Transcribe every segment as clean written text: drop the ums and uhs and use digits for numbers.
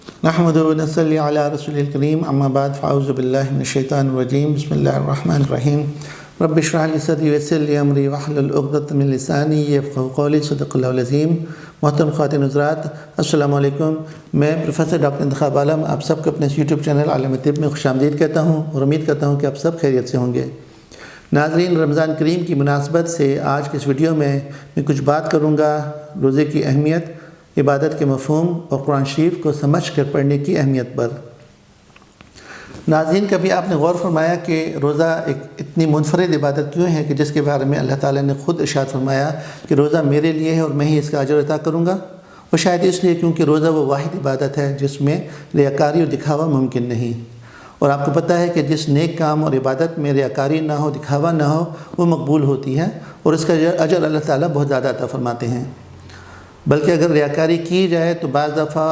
نحمدہ و نصلی علی رسول الکریم اما بعد فاعوذ باللہ من الشیطان الرجیم بسم اللہ الرحمن الرحیم رب اشرح لی صدری ویسر لی امری واحلل عقدۃ من لسانی یفقہوا قولی صدق اللہ العظیم۔ محترم خواتین حضرات، السلام علیکم۔ میں پروفیسر ڈاکٹر انتخاب عالم آپ سب کو اپنے یوٹیوب چینل عالم طب میں خوش آمدید کہتا ہوں اور امید کرتا ہوں کہ آپ سب خیریت سے ہوں گے۔ ناظرین، رمضان کریم کی مناسبت سے آج کے اس ویڈیو میں کچھ بات کروں گا روزے کی اہمیت، عبادت کے مفہوم اور قرآن شریف کو سمجھ کر پڑھنے کی اہمیت پر۔ ناظرین، کبھی آپ نے غور فرمایا کہ روزہ ایک اتنی منفرد عبادت کیوں ہے کہ جس کے بارے میں اللہ تعالیٰ نے خود ارشاد فرمایا کہ روزہ میرے لیے ہے اور میں ہی اس کا اجر عطا کروں گا؟ وہ شاید اس لیے کیونکہ روزہ وہ واحد عبادت ہے جس میں ریاکاری اور دکھاوا ممکن نہیں، اور آپ کو پتہ ہے کہ جس نیک کام اور عبادت میں ریاکاری نہ ہو، دکھاوا نہ ہو، وہ مقبول ہوتی ہے اور اس کا اجر اللہ تعالیٰ بہت زیادہ عطا فرماتے ہیں۔ بلکہ اگر ریاکاری کی جائے تو بعض دفعہ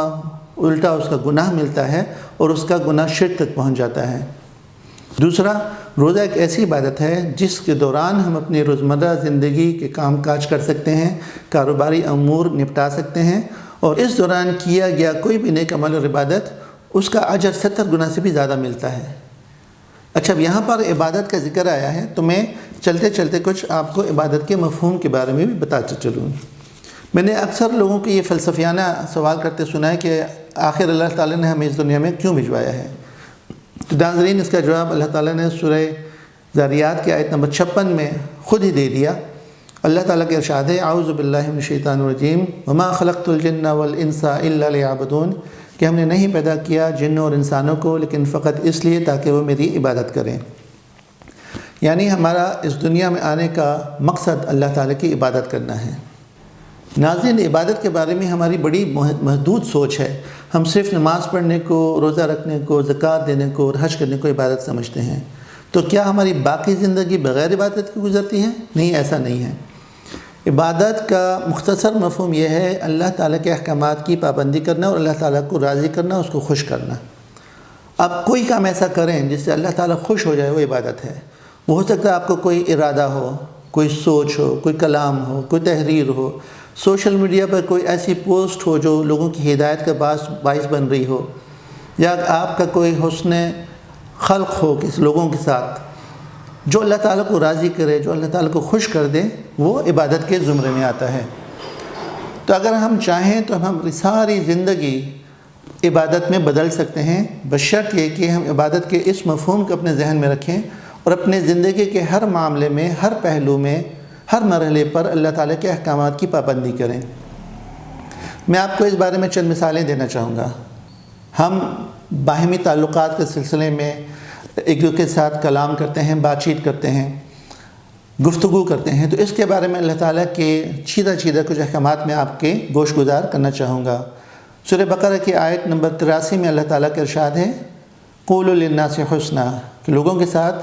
الٹا اس کا گناہ ملتا ہے اور اس کا گناہ شرک تک پہنچ جاتا ہے۔ دوسرا، روزہ ایک ایسی عبادت ہے جس کے دوران ہم اپنی روزمرہ زندگی کے کام کاج کر سکتے ہیں، کاروباری امور نپٹا سکتے ہیں، اور اس دوران کیا گیا کوئی بھی نیک عمل اور عبادت اس کا اجر 70 گنا سے بھی زیادہ ملتا ہے۔ اچھا، اب یہاں پر عبادت کا ذکر آیا ہے تو میں چلتے چلتے کچھ آپ کو عبادت کے مفہوم کے بارے میں بھی بتاتا چلوں۔ میں نے اکثر لوگوں کو یہ فلسفیانہ سوال کرتے سنا ہے کہ آخر اللہ تعالیٰ نے ہمیں اس دنیا میں کیوں بھجوایا ہے؟ تو ناظرین، اس کا جواب اللہ تعالیٰ نے سورہ ذاریات کی آیت نمبر 56 میں خود ہی دے دیا۔ اللہ تعالیٰ کے ارشاد ہے، اعوذ باللہ من الشیطان الرجیم وما خلقت الجن والانس الا لیعبدون، کہ ہم نے نہیں پیدا کیا جنوں اور انسانوں کو لیکن فقط اس لیے تاکہ وہ میری عبادت کریں۔ یعنی ہمارا اس دنیا میں آنے کا مقصد اللہ تعالیٰ کی عبادت کرنا ہے۔ ناظرین، عبادت کے بارے میں ہماری بڑی محدود سوچ ہے۔ ہم صرف نماز پڑھنے کو، روزہ رکھنے کو، زکوٰۃ دینے کو اور حج کرنے کو عبادت سمجھتے ہیں۔ تو کیا ہماری باقی زندگی بغیر عبادت کی گزرتی ہے؟ نہیں، ایسا نہیں ہے۔ عبادت کا مختصر مفہوم یہ ہے اللہ تعالیٰ کے احکامات کی پابندی کرنا اور اللہ تعالیٰ کو راضی کرنا، اس کو خوش کرنا۔ آپ کوئی کام ایسا کریں جس سے اللہ تعالیٰ خوش ہو جائے، وہ عبادت ہے۔ وہ ہو سکتا ہے آپ کو کوئی ارادہ ہو، کوئی سوچ ہو، کوئی کلام ہو، کوئی تحریر ہو، سوشل میڈیا پر کوئی ایسی پوسٹ ہو جو لوگوں کی ہدایت کا باعث بن رہی ہو، یا آپ کا کوئی حسن خلق ہو کسی لوگوں کے ساتھ جو اللہ تعالیٰ کو راضی کرے، جو اللہ تعالیٰ کو خوش کر دے، وہ عبادت کے زمرے میں آتا ہے۔ تو اگر ہم چاہیں تو ہم ساری زندگی عبادت میں بدل سکتے ہیں، بشرط یہ کہ ہم عبادت کے اس مفہوم کو اپنے ذہن میں رکھیں اور اپنے زندگی کے ہر معاملے میں، ہر پہلو میں، ہر مرحلے پر اللہ تعالیٰ کے احکامات کی پابندی کریں۔ میں آپ کو اس بارے میں چند مثالیں دینا چاہوں گا۔ ہم باہمی تعلقات کے سلسلے میں ایک دوسرے کے ساتھ کلام کرتے ہیں، بات چیت کرتے ہیں، گفتگو کرتے ہیں، تو اس کے بارے میں اللہ تعالیٰ کے چیدہ کچھ احکامات میں آپ کے گوش گزار کرنا چاہوں گا۔ سورہ بقرہ کی آیت نمبر 83 میں اللہ تعالیٰ کا ارشاد ہے، قولوا للناس حسنا، کہ لوگوں کے ساتھ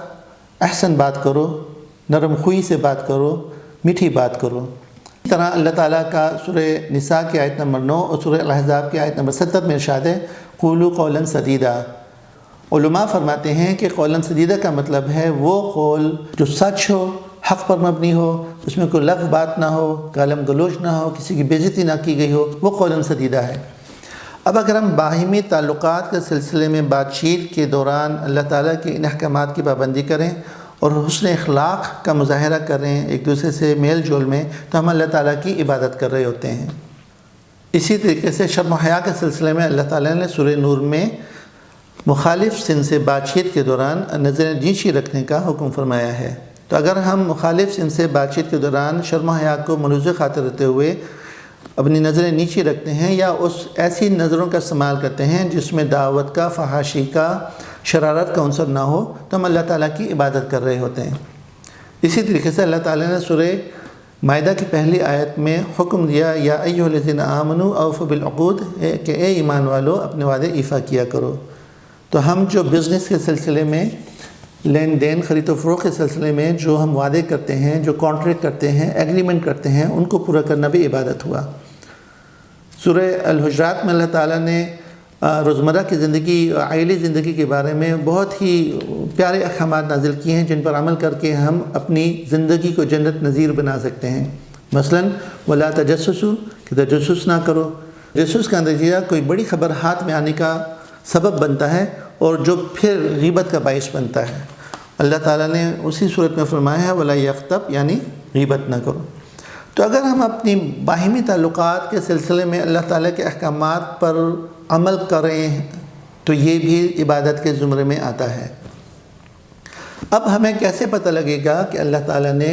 احسن بات کرو، نرم خوئی سے بات کرو، میٹھی بات کرو۔ اس طرح اللہ تعالیٰ کا سورہ نساء کی آیت نمبر 9 اور سورہ الاحزاب کی آیت نمبر 70 میں ارشاد ہے، قولوا قولا سدیدا۔ علماء فرماتے ہیں کہ قولا سدیدا کا مطلب ہے وہ قول جو سچ ہو، حق پر مبنی ہو، اس میں کوئی لغو بات نہ ہو، گالم گلوچ نہ ہو، کسی کی بے عزتی نہ کی گئی ہو، وہ قولا سدیدا ہے۔ اب اگر ہم باہمی تعلقات کے سلسلے میں بات چیت کے دوران اللہ تعالیٰ کے ان احکامات کی پابندی کریں اور حسن اخلاق کا مظاہرہ کریں، ایک دوسرے سے میل جول میں، تو ہم اللہ تعالیٰ کی عبادت کر رہے ہوتے ہیں۔ اسی طریقے سے شرم و حیا کے سلسلے میں اللہ تعالیٰ نے سورہ نور میں مخالف سن سے بات چیت کے دوران نظر نیچی رکھنے کا حکم فرمایا ہے۔ تو اگر ہم مخالف سن سے بات چیت کے دوران شرم و حیا کو ملوث خاطر رہتے ہوئے اپنی نظریں نیچی رکھتے ہیں یا اس ایسی نظروں کا استعمال کرتے ہیں جس میں دعوت کا، فحاشی کا، شرارت کا عنصر نہ ہو، تو ہم اللہ تعالیٰ کی عبادت کر رہے ہوتے ہیں۔ اسی طریقے سے اللہ تعالیٰ نے سورہ مائدہ کی پہلی آیت میں حکم دیا، یا ایھا الذین آمنوا اوفوا بالعقود، کہ اے ایمان والو اپنے وعدے ایفا کیا کرو۔ تو ہم جو بزنس کے سلسلے میں، لین دین، خرید و فروخت کے سلسلے میں جو ہم وعدے کرتے ہیں، جو کانٹریکٹ کرتے ہیں، ایگریمنٹ کرتے ہیں، ان کو پورا کرنا بھی عبادت ہوا۔ سورہ الحجرات میں اللہ تعالیٰ نے روزمرہ کی زندگی، عائلی زندگی کے بارے میں بہت ہی پیارے احکامات نازل کیے ہیں جن پر عمل کر کے ہم اپنی زندگی کو جنت نظیر بنا سکتے ہیں۔ مثلاً وَلَا تَجَسُّسُوا، کہ تجسس نہ کرو، جاسوس کا نتیجہ کوئی بڑی خبر ہاتھ میں آنے کا سبب بنتا ہے اور جو پھر غیبت کا باعث بنتا ہے۔ اللہ تعالیٰ نے اسی صورت میں فرمایا ہے وَلَا يَغْتَبْ، یعنی غیبت نہ کرو۔ تو اگر ہم اپنی باہمی تعلقات کے سلسلے میں اللہ تعالیٰ کے احکامات پر عمل کریں تو یہ بھی عبادت کے زمرے میں آتا ہے۔ اب ہمیں کیسے پتہ لگے گا کہ اللہ تعالیٰ نے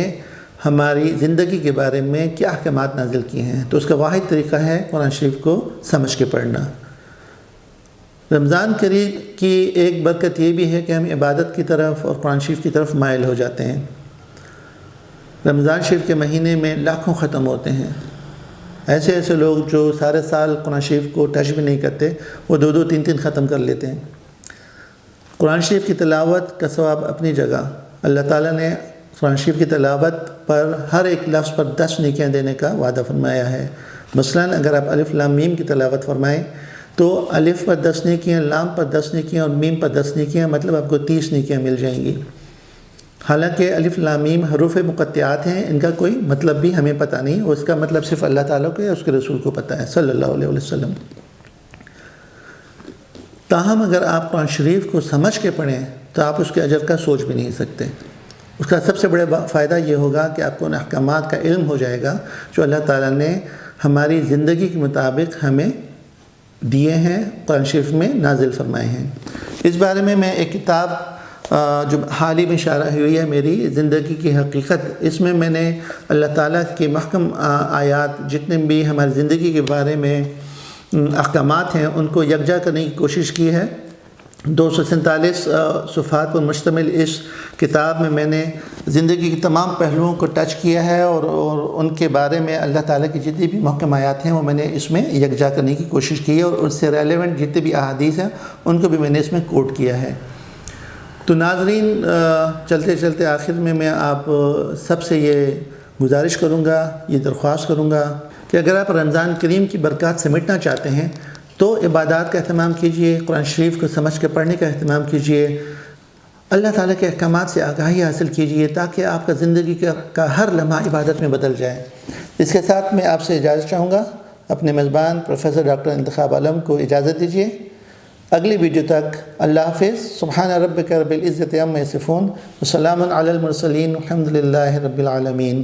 ہماری زندگی کے بارے میں کیا احکامات نازل کیے ہیں؟ تو اس کا واحد طریقہ ہے قرآن شریف کو سمجھ کے پڑھنا۔ رمضان قریب کی ایک برکت یہ بھی ہے کہ ہم عبادت کی طرف اور قرآن شریف کی طرف مائل ہو جاتے ہیں۔ رمضان شریف کے مہینے میں لاکھوں ختم ہوتے ہیں۔ ایسے لوگ جو سارے سال قرآن شریف کو ٹچ بھی نہیں کرتے، وہ 2 3 ختم کر لیتے ہیں۔ قرآن شریف کی تلاوت کا ثواب اپنی جگہ، اللہ تعالیٰ نے قرآن شریف کی تلاوت پر ہر ایک لفظ پر 10 نیکیاں دینے کا وعدہ فرمایا ہے۔ مثلاً اگر آپ الف لام میم کی تلاوت فرمائیں تو الف پر 10 نیکیاں، لام پر 10 نیکیاں اور میم پر 10 نیکیاں، مطلب آپ کو 30 نیکیاں مل جائیں گی۔ حالانکہ الف لام میم حروف مقطعات ہیں، ان کا کوئی مطلب بھی ہمیں پتہ نہیں، اور اس کا مطلب صرف اللہ تعالیٰ کو یا اس کے رسول کو پتہ ہے صلی اللہ علیہ وسلم۔ تاہم اگر آپ قرآن شریف کو سمجھ کے پڑھیں تو آپ اس کے اجر کا سوچ بھی نہیں سکتے۔ اس کا سب سے بڑا فائدہ یہ ہوگا کہ آپ کو ان احکامات کا علم ہو جائے گا جو اللہ تعالیٰ نے ہماری زندگی کے مطابق ہمیں دیے ہیں، قرآن شریف میں نازل فرمائے ہیں۔ اس بارے میں ایک کتاب جو حال ہی میں شائع ہوئی ہے، میری زندگی کی حقیقت، اس میں نے اللہ تعالیٰ کے محکم آیات جتنے بھی ہماری زندگی کے بارے میں احکامات ہیں ان کو یکجا کرنے کی کوشش کی ہے۔ 247 صفحات پر مشتمل اس کتاب میں نے زندگی کے تمام پہلوؤں کو ٹچ کیا ہے، اور ان کے بارے میں اللہ تعالیٰ کی جتنی بھی محکم آیات ہیں وہ میں نے اس میں یکجا کرنے کی کوشش کی ہے، اور اس سے ریلیونٹ جتنے بھی احادیث ہیں ان کو بھی میں نے اس میں کوٹ کیا ہے۔ تو ناظرین، چلتے چلتے آخر میں آپ سب سے یہ گزارش کروں گا، یہ درخواست کروں گا کہ اگر آپ رمضان کریم کی برکات سمیٹنا چاہتے ہیں تو عبادات کا اہتمام کیجئے، قرآن شریف کو سمجھ کے پڑھنے کا اہتمام کیجئے، اللہ تعالیٰ کے احکامات سے آگاہی حاصل کیجئے تاکہ آپ کا زندگی کا ہر لمحہ عبادت میں بدل جائے۔ اس کے ساتھ میں آپ سے اجازت چاہوں گا، اپنے میزبان پروفیسر ڈاکٹر انتخاب عالم کو اجازت دیجیے۔ اگلی ویڈیو تک اللہ حافظ۔ سبحان ربک رب العزت عما یصفون وسلام علی المرسلین والحمد للہ رب العالمین۔